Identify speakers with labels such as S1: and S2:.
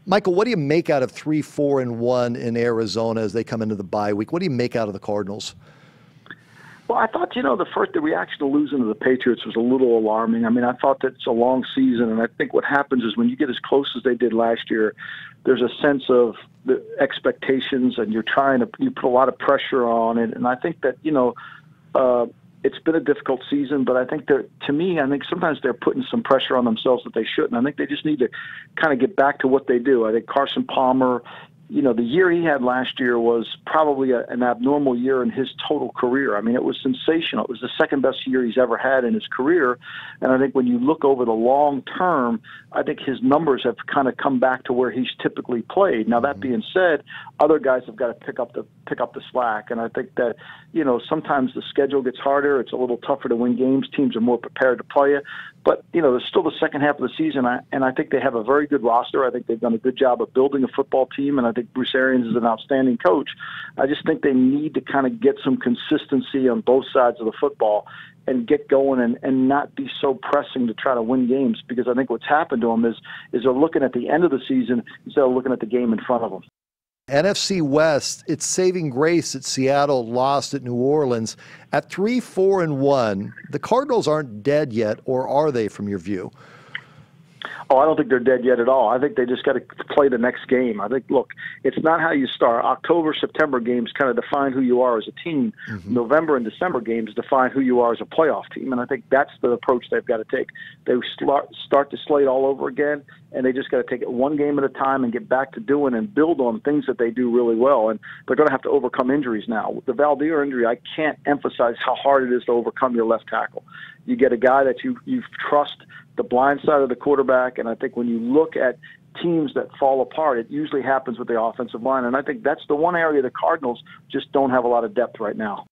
S1: Michael, what do you make out of 3-4-1 in Arizona as they come into the bye week? What do you make out of the Cardinals?
S2: Well, I thought, the reaction to losing to the Patriots was a little alarming. I mean, I thought that it's a long season, and I think what happens is when you get as close as they did last year, there's a sense of the expectations, and you put a lot of pressure on it. And I think that, it's been a difficult season, but I think I think sometimes they're putting some pressure on themselves that they shouldn't. I think they just need to kind of get back to what they do. I think Carson Palmer, the year he had last year was probably an abnormal year in his total career. I mean, it was sensational. It was the second best year he's ever had in his career. And I think when you look over the long term, I think his numbers have kind of come back to where he's typically played. Now, that being said, other guys have got to pick up the slack. And I think that, sometimes the schedule gets harder. It's a little tougher to win games. Teams are more prepared to play you. But, there's still the second half of the season, and I think they have a very good roster. I think they've done a good job of building a football team, and I think Bruce Arians is an outstanding coach. I just think they need to kind of get some consistency on both sides of the football and get going and not be so pressing to try to win games, because I think what's happened to them is they're looking at the end of the season instead of looking at the game in front of them.
S1: NFC West, it's saving grace that Seattle lost at New Orleans. At 3-4-1, the Cardinals aren't dead yet, or are they from your view?
S2: Oh, I don't think they're dead yet at all. I think they just got to play the next game. I think, look, it's not how you start. October, September games kind of define who you are as a team. Mm-hmm. November and December games define who you are as a playoff team. And I think that's the approach they've got to take. They start to slate all over again, and they just got to take it one game at a time and get back to doing and build on things that they do really well. And they're going to have to overcome injuries now. With the Valdir injury, I can't emphasize how hard it is to overcome your left tackle. You get a guy that you trust the blind side of the quarterback, and I think when you look at teams that fall apart, it usually happens with the offensive line. And I think that's the one area the Cardinals just don't have a lot of depth right now.